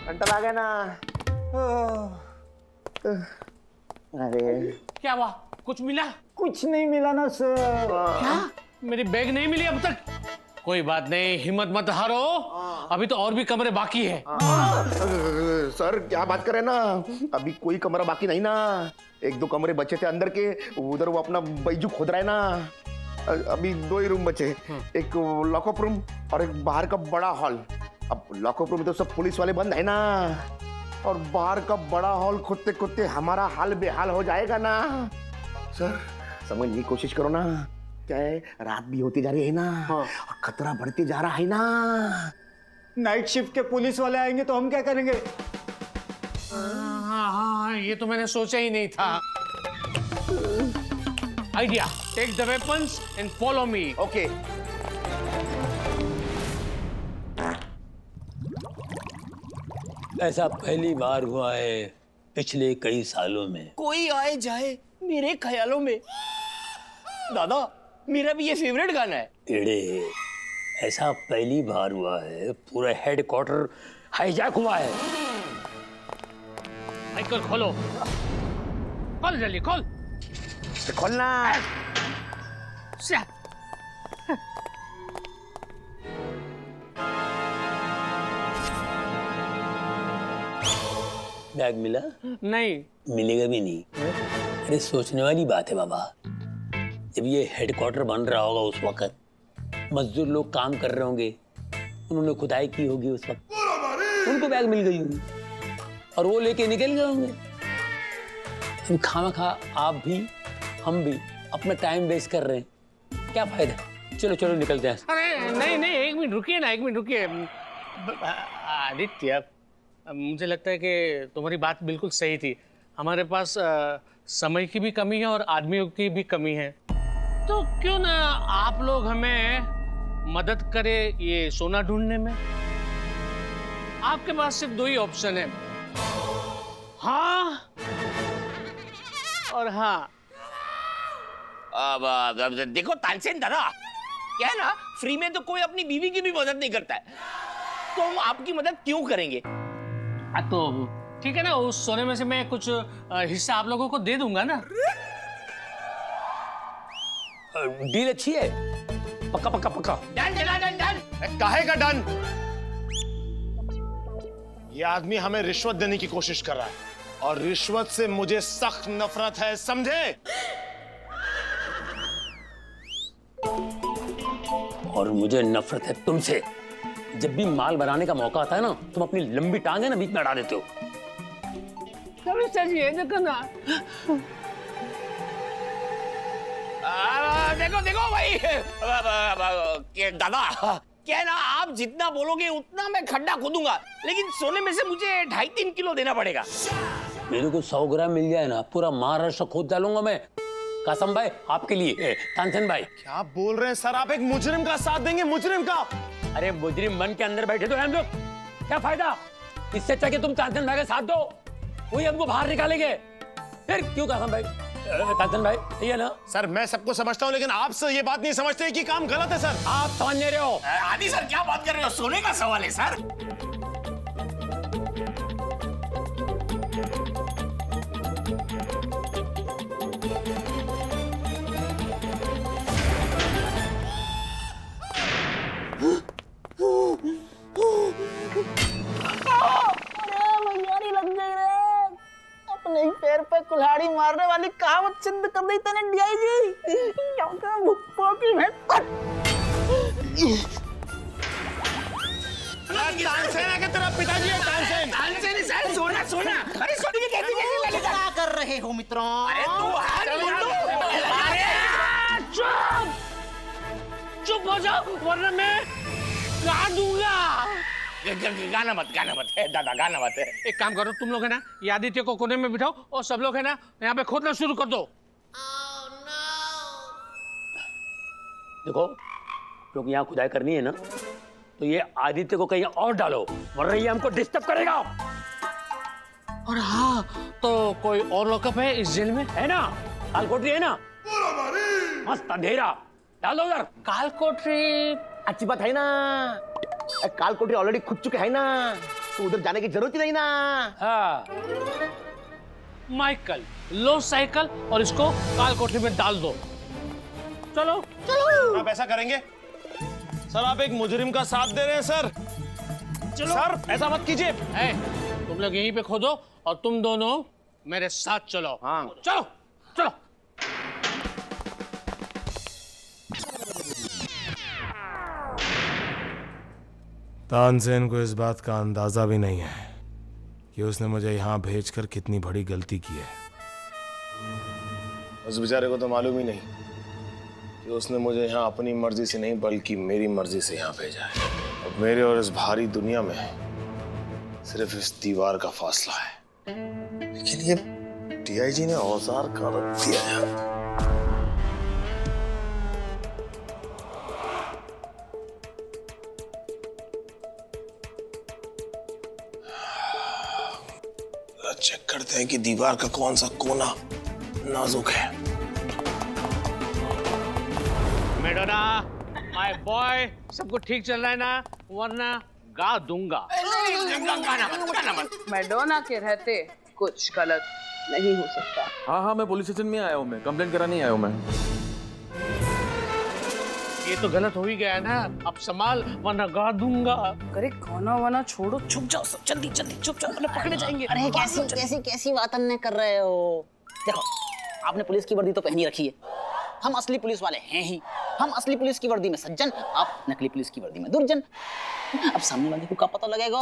घंटा आ गया ना। अरे क्या हुआ? कुछ मिला? कुछ नहीं मिला ना सर। क्या? मेरी बैग नहीं मिली अब तक? कोई बात नहीं, हिम्मत मत हारो, अभी तो और भी कमरे बाकी है। सर क्या बात कर रहे हैं ना, अभी कोई कमरा बाकी नहीं ना। एक दो कमरे बचे थे अंदर के, उधर वो अपना बैजू खोद रहा है ना। अभी 2 ही रूम बचे, एक लॉकअप रूम और एक बाहर का बड़ा हॉल। अब लॉकअप रूम तो सब पुलिस वाले बंद है ना, और बाहर का बड़ा हॉल खोदते खोदते हमारा हाल बेहाल हो जाएगा ना। सर समझने की कोशिश करो ना, क्या है रात भी होती जा रही है ना, और खतरा बढ़ते जा रहा है ना। नाइट शिफ्ट के पुलिस वाले आएंगे तो हम क्या करेंगे? हाँ, ये तो मैंने सोचा ही नहीं था। Idea, take the weapons and follow me. Okay. ऐसा पहली बार हुआ है पिछले कई सालों में। कोई आए जाए मेरे ख्यालों में। दादा मेरा भी ये फेवरेट गाना है। एड़े, ऐसा पहली बार हुआ है पूरा हेडक्वार्टर हाईजैक हुआ है। माइकल खोलो, खोल जल्दी खोल। खोलना। बैग मिला? नहीं मिलेगा भी नहीं। अरे सोचने वाली बात है बाबा, जब ये हेडक्वार्टर बन रहा होगा उस वक्त मजदूर लोग काम कर रहे होंगे, उन्होंने खुदाई की होगी उस वक्त, उनको बैग मिल गई होगी और वो लेके निकल गए होंगे। अब खामखा आप भी हम भी अपना टाइम वेस्ट कर रहे हैं, क्या फायदा। चलो चलो निकलते हैं। अरे नहीं नहीं, 1 मिनट रुकिए ना, 1 मिनट रुकिए। आदित्य, मुझे लगता है कि तुम्हारी बात बिल्कुल सही थी। हमारे पास समय की भी कमी है और आदमियों की भी कमी है, तो क्यों ना आप लोग हमें मदद करें ये सोना ढूंढने में। आपके पास सिर्फ 2 ही ऑप्शन है, हाँ और हाँ। अब देखो तानसेन दादा, क्या है ना, फ्री में तो कोई अपनी बीवी की भी मदद नहीं करता है, तो हम आपकी मदद क्यों करेंगे। तो ठीक है ना, उस सोने में से मैं कुछ हिस्सा आप लोगों को दे दूंगा ना। डील अच्छी है, पक्का पक्का पक्का। Done done done done. काहे का डन? ये आदमी हमें रिश्वत देने की कोशिश कर रहा है, और रिश्वत से मुझे सख्त नफरत है, समझे? और मुझे नफरत है तुमसे। जब भी माल बनाने का मौका आता है ना, तुम अपनी लंबी टांगे ना बीच में अड़ा देते हो। देखो ना, देखो देखो भाई, दादा क्या है ना, आप जितना बोलोगे उतना मैं खड्डा खोदूंगा, लेकिन सोने में से मुझे 2.5-3 किलो देना पड़ेगा। मेरे को 100 ग्राम मिल जाए ना, पूरा महाराष्ट्र खोद डालूंगा मैं। कासम भाई आपके लिए, तानसेन भाई। क्या बोल रहे हैं सर, आप एक मुजरिम का साथ देंगे? मुजरिम का? अरे मुजरिम बन के अंदर बैठे तो हैं हम लोग, क्या फायदा? इससे अच्छा कि तुम तानसेन भाई का साथ दो, वही हमको बाहर निकालेंगे। फिर क्यों कासम भाई, तानसेन भाई, ये ना। सर मैं सबको समझता हूँ, लेकिन आप ये बात नहीं समझते कि काम गलत है सर। आप समझ नहीं रहे हो। आदि सर क्या बात कर रहे हो, सोने का सवाल है सर। अपने ही पैर पे कुल्हाड़ी मारने वाली कहावत सिद्ध कर दी तूने डीआई जी। तानसेन है कि तेरा पिताजी है? तानसेन। तानसेन सर, सोना सोना। अरे सोने की कैसी कैसी ललिता। क्या कर रहे हो मित्रों? अरे तू हाथ बोल दो। अरे चुप हो जाओ, वरना मैं काट दूंगा। गाना मत दादा, गाना मत। एक काम करो, तुम लोग है ना ये आदित्य को कोने में बिठाओ, और सब लोग है ना यहाँ पे खोदना शुरू कर दो। देखो, क्योंकि यहाँ खुदाई करनी है ना, तो ये आदित्य को कहीं और डालो, वरना ये हमको डिस्टर्ब करेगा। और हाँ, तो कोई और लॉकअप है इस जेल में? है ना, कालकोठरी है ना, मस्त अंधेरा, डालो उधर। कालकोठरी अच्छी बात है ना, काल कोठरी ऑलरेडी खुद चुके हैं ना। तो उधर जाने की जरूरत ही नहीं ना। हाँ माइकल, लो साइकिल और इसको काल कोठरी में डाल दो। चलो आप ऐसा करेंगे? सर आप एक मुजरिम का साथ दे रहे हैं सर। चलो सर ऐसा मत कीजिए। ए, तुम लोग यहीं पे खोदो और तुम दोनों मेरे साथ चलो। हाँ। चलो चलो। तानसेन को इस बात का अंदाजा भी नहीं है कि उसने मुझे यहाँ भेजकर कितनी बड़ी गलती की है। उस बेचारे को तो मालूम ही नहीं कि उसने मुझे यहाँ अपनी मर्जी से नहीं बल्कि मेरी मर्जी से यहाँ भेजा है। अब मेरे और इस भारी दुनिया में सिर्फ इस दीवार का फासला है। लेकिन ये डीआईजी ने औजार का रख दिया है। चेक करते हैं कि दीवार का कौन सा कोना नाजुक है। मेडोना, माय बॉय, सब कुछ ठीक चल रहा है ना? वरना गा दूंगा। मैडोना के रहते कुछ गलत नहीं हो सकता। हाँ मैं पुलिस स्टेशन में आया हूँ, मैं कंप्लेंट कराने ही आया हूँ मैं। ये तो गलत हो ही गया ना, अब संभाल वरना गा दूंगा। अरे गाना वाना छोड़ो, छुप जाओ सब, जल्दी जल्दी छुप जाओ, वरना पकड़े जाएंगे। अरे कैसी कैसी कैसी बातें कर रहे हो? देखो, आपने पुलिस की वर्दी तो पहनी रखी है, हम असली पुलिस वाले हैं ही। हम असली पुलिस की वर्दी में सज्जन, आप नकली पुलिस की वर्दी में दुर्जन। अब सामने वाले को क्या पता लगेगा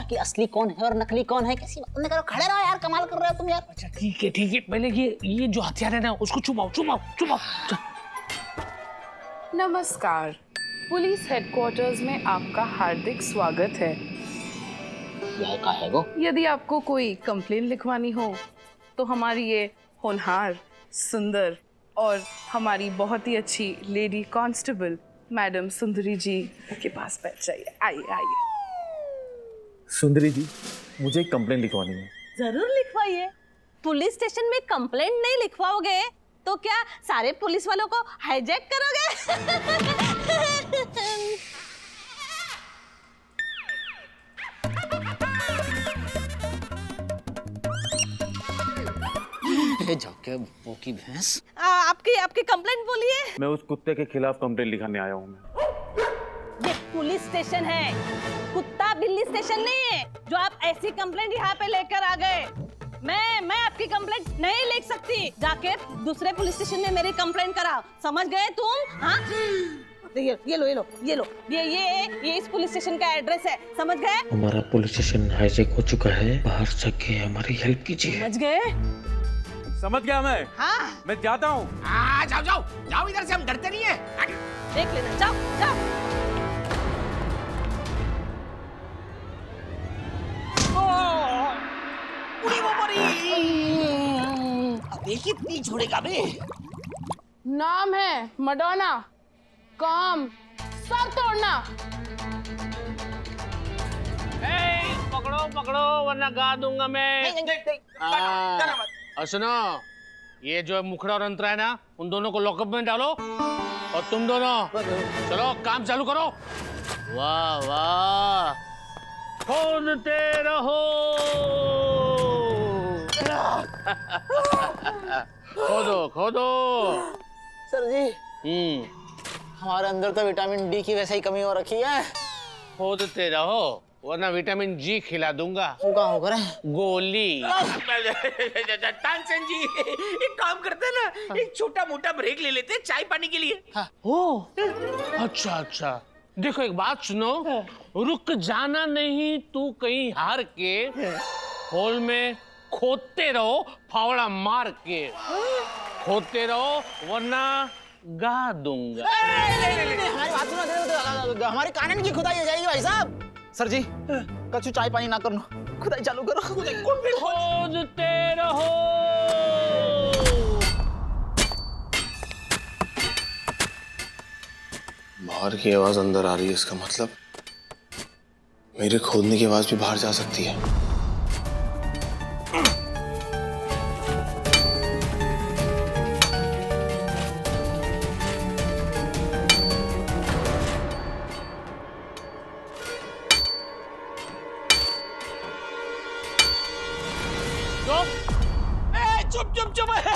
कि असली कौन है और नकली कौन है? कैसी बातें करो, खड़े रहो यार, कमाल कर रहे हो तुम यार। अच्छा ठीक है, पहले ये जो हथियार है ना उसको छुपाओ। नमस्कार, पुलिस हेडक्वार्टर्स में आपका हार्दिक स्वागत है। यह का है वो? यदि आपको कोई कंप्लेन लिखवानी हो तो हमारी ये होनहार, सुंदर और हमारी बहुत ही अच्छी लेडी कांस्टेबल मैडम सुंदरी जी के पास बैठ जाइए। आइए। सुंदरी जी, मुझे एक कंप्लेंट लिखवानी है। जरूर लिखवाइए। पुलिस स्टेशन में कंप्लेंट नहीं लिखवाओगे तो क्या सारे पुलिस वालों को हाईजैक करोगे? जाके वो की भैंस। आपकी कंप्लेंट बोलिए। मैं उस कुत्ते के खिलाफ कंप्लेंट लिखाने आया हूँ मैं। ये पुलिस स्टेशन है, कुत्ता बिल्ली स्टेशन नहीं है जो आप ऐसी कंप्लेंट यहाँ पे लेकर आ गए। मैं आपकी कंप्लेंट नहीं लिख सकती। जाके दूसरे पुलिस स्टेशन में मेरी कंप्लेंट कराओ, समझ गए तुम? हाँ, ये लो, ये इस पुलिस स्टेशन का एड्रेस है, समझ गए? हमारा पुलिस स्टेशन हाईजैक हो चुका है, बाहर जाके हमारी हेल्प कीजिए। समझ गए? समझ गया मैं। हाँ, मैं जाता हूँ। जाओ इधर से, हम डरते नहीं है। देख लेना, जाओ। अबे कितनी छोड़ेगा बे? नाम है मैडोना, काम सब तोड़ना। पकड़ो वरना गा दूंगा मैं। और सुनो, ये जो मुखड़ा और अंतरा है ना, उन दोनों को लॉकअप में डालो और तुम दोनों चलो काम चालू करो। वाह, खोदते रहो। खोदो। सर जी, हमारे अंदर तो विटामिन डी की वैसे ही कमी हो रखी है। खोदते रहो वरना विटामिन जी खिला दूंगा। होगा गोली। तानसेन जी, एक काम करते हैं ना, एक छोटा मोटा ब्रेक ले लेते हैं चाय पानी के लिए। अच्छा, देखो एक बात सुनो, रुक जाना नहीं, तू कहीं हार के होल में खोदते रहो, फावड़ा मार के खोदते रहो वरना गा दूंगा। हमारी बात सुनो, हमारे कानून की खुदाई हो जाएगी भाई साहब। सर जी, कछु चाय पानी ना करो, खुदाई चालू करो। खोदते रहो। बाहर की आवाज अंदर आ रही है, इसका मतलब मेरे खोदने की आवाज भी बाहर जा सकती है।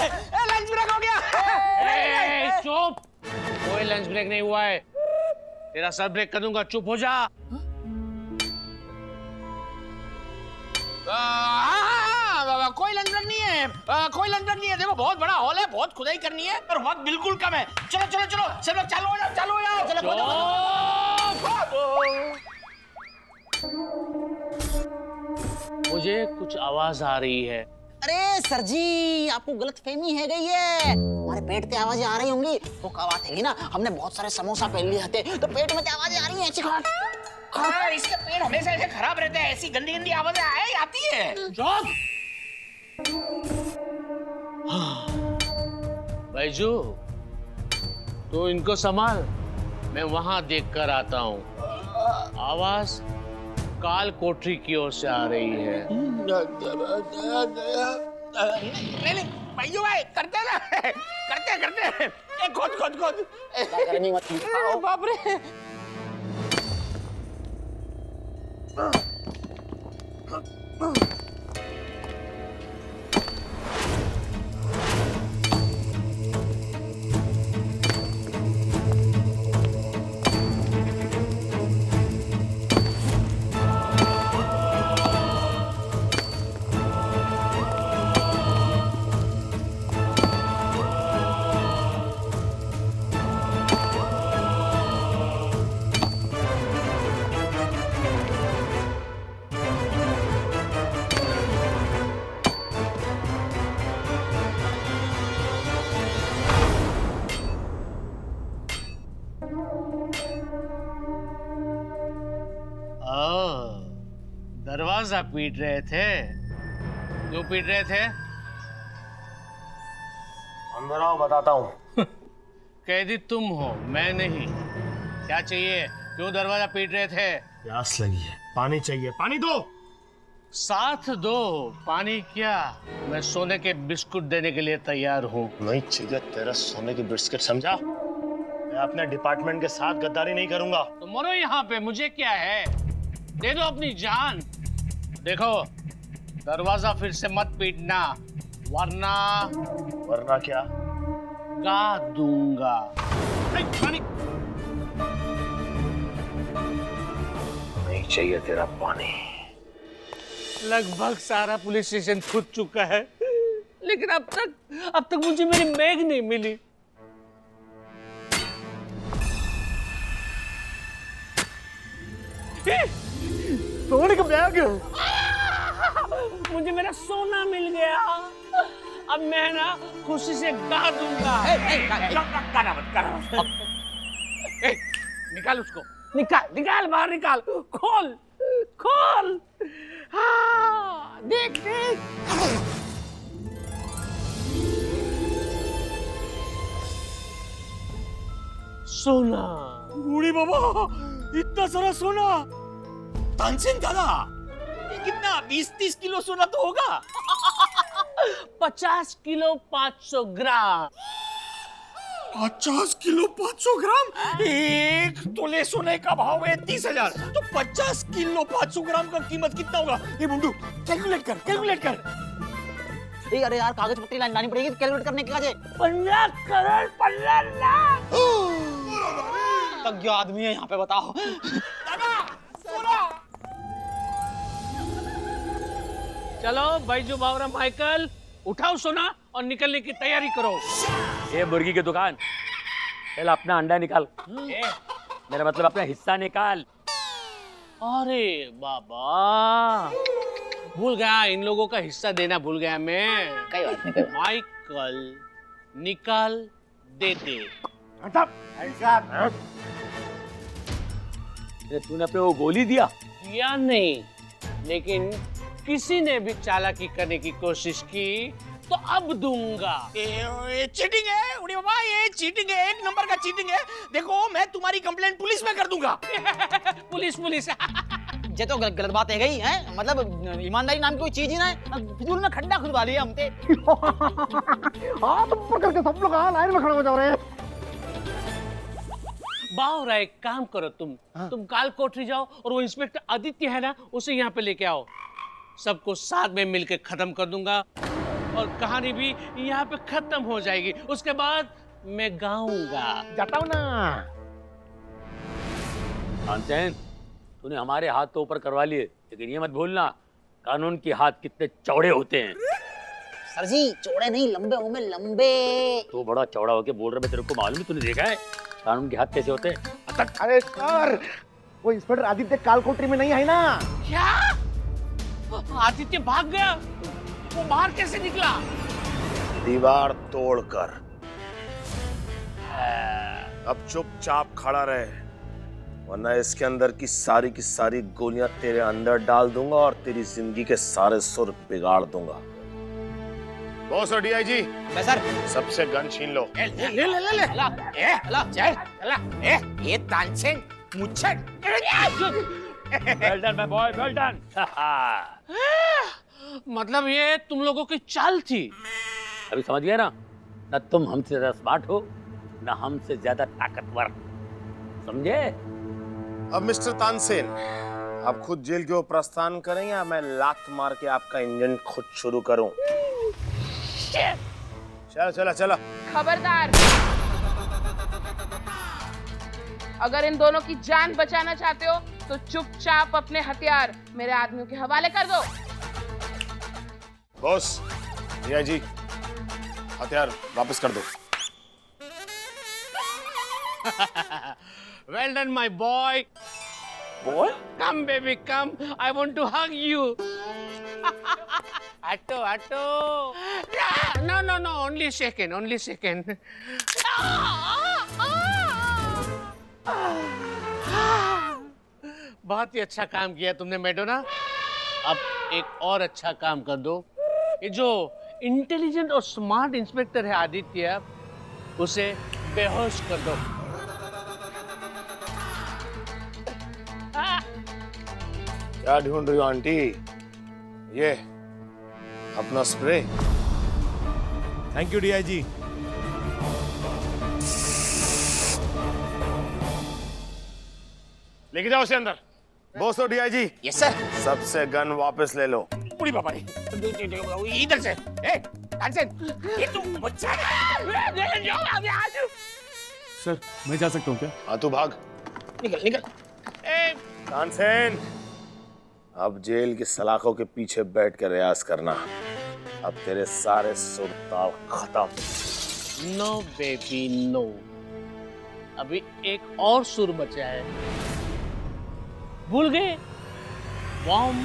लंच ब्रेक हो गया। चुप, कोई लंच ब्रेक नहीं हुआ है। तेरा सर ब्रेक कर दूंगा, चुप हो जा। कोई लंच ब्रेक नहीं है, कोई लंच ब्रेक नहीं है। देखो बहुत बड़ा हॉल है, बहुत खुदाई करनी है और वक्त बिल्कुल कम है। चलो चलो चलो सब लोग चालू हो जाओ, चालू हो जाओ। चलो मुझे कुछ आवाज आ रही है। अरे सर जी, आपको गलतफहमी है गई है। हमारे पेट से आवाजें आ रही होंगी। वो क्या बात है ना, हमने बहुत सारे समोसा पहन लिए थे तो पेट में आवाजें आ रही हैं। ऐसी खाट इसके पेट हमेशा ऐसे खराब रहते हैं, ऐसी गंदी गंदी आवाजें आती है। बैजू, तो इनको संभाल, मैं वहां देख कर आता हूँ। आवाज काल कोठरी की ओर से आ रही है। नहीं भाइयों भाई, करते ना, करते खोद। गर्मी मत बाप रे। दरवाजा पीट रहे थे। क्यों पीट रहे थे? अंदर आओ, बताता हूँ। कैदी तुम हो, मैं नहीं। क्या चाहिए? क्यों दरवाजा पीट रहे थे? प्यास लगी है, पानी चाहिए, पानी दो। साथ दो। पानी क्या, मैं सोने के बिस्कुट देने के लिए तैयार हूँ। नहीं चाहिए तेरा सोने की बिस्किट, समझा? मैं अपने डिपार्टमेंट के साथ गद्दारी नहीं करूंगा। तो मरो यहाँ पे, मुझे क्या है। दे दो अपनी जान। देखो, दरवाजा फिर से मत पीटना, वरना क्या? गा दूंगा। नहीं चाहिए तेरा पानी। लगभग सारा पुलिस स्टेशन खुद चुका है, लेकिन अब तक मुझे मेरी बैग नहीं मिली। सोने का बैग। मुझे मेरा सोना मिल गया। अब मैं ना खुशी से गा दूंगा। निकाल उसको, निकाल बाहर निकाल। खोल। हाँ, देख। सोना। बूढ़ी बाबा, इतना सारा सोना। तानसेन दादा, ये कितना 20-30 किलो सोना तो होगा। 50 किलो 500 ग्राम। 50 किलो 500 ग्राम। एक तोले सोने का भाव है 30,000, तो 50 किलो 500 ग्राम का कीमत कितना होगा? ये मुंडू, कैलकुलेट कर। अरे यार, कागज पत्ती लानी पड़ेगी कैलकुलेट करने के लिए। 15 करोड़ 15 लाख। तक जो आदमी है यहाँ पे, बताओ। चलो बैजू बावरा माइकल, उठाओ सोना और निकलने की तैयारी करो। ये मुर्गी की दुकान, चल अपना अंडा निकाल। मेरा मतलब अपना हिस्सा निकाल। अरे बाबा, भूल गया, इन लोगों का हिस्सा देना भूल गया मैं। कई बात नहीं। माइकल, निकाल दे दे। तूने अपने वो गोली दिया? या नहीं, लेकिन किसी ने भी चालाकी करने की कोशिश की तो अब दूंगा। ये चीटिंग है उड़ी बाबा, ये चीटिंग है, 1 नंबर का चीटिंग है। देखो, मैं तुम्हारी कंप्लेंट पुलिस में कर दूंगा। पुलिस। ये तो गलत बात है गई है। मतलब ईमानदारी नाम की कोई चीज ही ना है। फिजूल में खड्डा खुदवा लिया हमसे। हाथ ऊपर करके सब लोग लाइन में खड़े हो जा रहे हैं। बावरा, एक काम करो, तुम काल कोठरी जाओ और वो इंस्पेक्टर आदित्य है ना, उसे यहाँ पे लेके आओ। सबको साथ में मिलकर खत्म कर दूंगा। और कहानी भी यहाँ पे खत्म हो जाएगी। उसके बाद मैं गाऊंगा। जाता हूँ ना। तानसेन, तूने हमारे हाथ तो ऊपर करवा लिए, लेकिन ये मत भूलना कानून के हाथ कितने चौड़े होते हैं। सर जी चौड़े नहीं लंबे होंगे, लंबे। तू बड़ा चौड़ा होके बोल रहा है, तेरे को मालूम है? तूने देखा है कानून के हाथ कैसे होते हैं? अरे सर, वो इंस्पेक्टर आदित्य कालकोठरी में नहीं है ना? क्या? आदित्य भाग गया? वो बाहर कैसे निकला? दीवार तोड़कर। अब चुपचाप खड़ा रहे, वरना इसके अंदर की सारी गोलियां तेरे अंदर डाल दूंगा और तेरी जिंदगी के सारे सुर बिगाड़ दूंगा। बॉस और डीआईजी, सर सबसे गन छीन लो। ले ले ले ले ये तानसेन मुझे well done my boy, well done. मतलब ये तुम लोगों की चाल थी? अभी समझ गए ना? ना तुम हमसे ज्यादा स्मार्ट हो, ना हमसे ज्यादा ताकतवर, समझे? अब मिस्टर तानसेन, आप खुद जेल की ओर प्रस्थान करें या मैं लात मार के आपका इंजन खुद शुरू करूं? चलो चलो चलो। खबरदार, अगर इन दोनों की जान बचाना चाहते हो तो चुपचाप अपने हथियार मेरे आदमियों के हवाले कर दो। बॉस, डीआईजी, हथियार वापस कर दो। Well done, my boy. Boy? Come, baby, come. I want to hug you. Atto. No. Only a second. बहुत ही अच्छा काम किया तुमने मैडोना। अब एक और अच्छा काम कर दो। ये जो इंटेलिजेंट और स्मार्ट इंस्पेक्टर है आदित्य, उसे बेहोश कर दो। क्या ढूंढ रही हो आंटी? ये अपना स्प्रे। Thank you DIG. लेके जाओ उसे अंदर। बॉस और डीआईजी, यस सर। सबसे गन वापस ले लो। पूरी बाबा इधर से। तानसेन ये तू मुझसे सर, मैं जा सकता हूँ क्या? हाँ तू भाग। निकल। तानसेन, अब जेल की सलाखों के पीछे बैठ कर रियाज करना। अब तेरे सारे सुर ताल खत्म। नो बेबी नो, अभी एक और सुर बचा है। भूल गए? बॉम्ब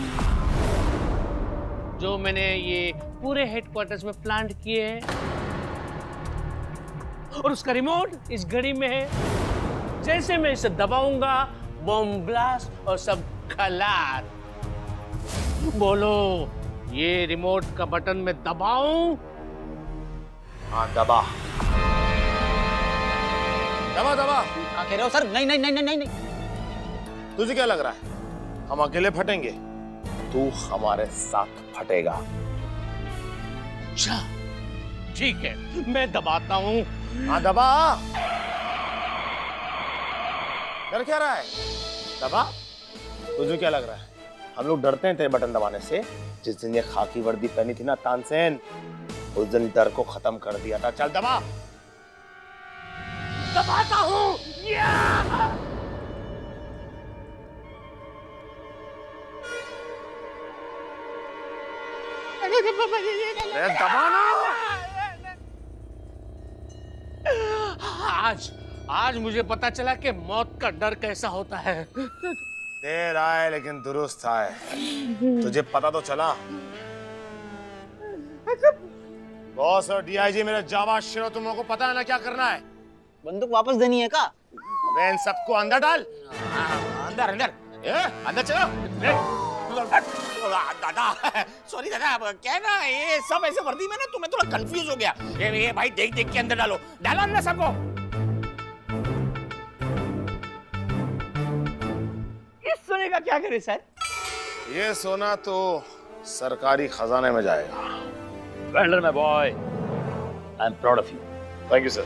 जो मैंने ये पूरे हेडक्वार्टर्स में प्लांट किए हैं, और उसका रिमोट इस घड़ी में है। जैसे मैं इसे दबाऊंगा, बॉम्ब ब्लास्ट और सब खलास। बोलो, ये रिमोट का बटन मैं दबाऊं? हाँ दबा। क्या कह रहे हो सर? नहीं। तुझे क्या लग रहा है हम अकेले फटेंगे? तू हमारे साथ फटेगा। अच्छा ठीक है, मैं दबाता हूँ। हाँ दबा। डर क्या रहा है? दबा। तुझे क्या लग रहा है हम लोग डरते हैं तेरे बटन दबाने से? जिस दिन ये खाकी वर्दी पहनी थी ना तानसेन, उस दिन डर को खत्म कर दिया था। चल दबा। दबाता हूँ। दबाना। आज मुझे पता चला कि मौत का डर कैसा होता है। देर आए लेकिन दुरुस्त आए। तुझे पता तो चला। बॉस और डीआईजी मेरे जाबाज शेरों, तुम लोगों को पता है ना क्या करना है? बंदूक वापस देनी है का? अबे इन सबको अंदर डाल। अंदर चलो। दादा सॉरी दादा, क्या है ना ये सब ऐसे वर्दी में ना तुम्हें थोड़ा कंफ्यूज हो गया। ये भाई देख के अंदर डालो अंदर सबको। इस सोने का क्या करे सर? ये सोना तो सरकारी खजाने में जाएगा। Well done my boy, I am proud of you. Thank you sir.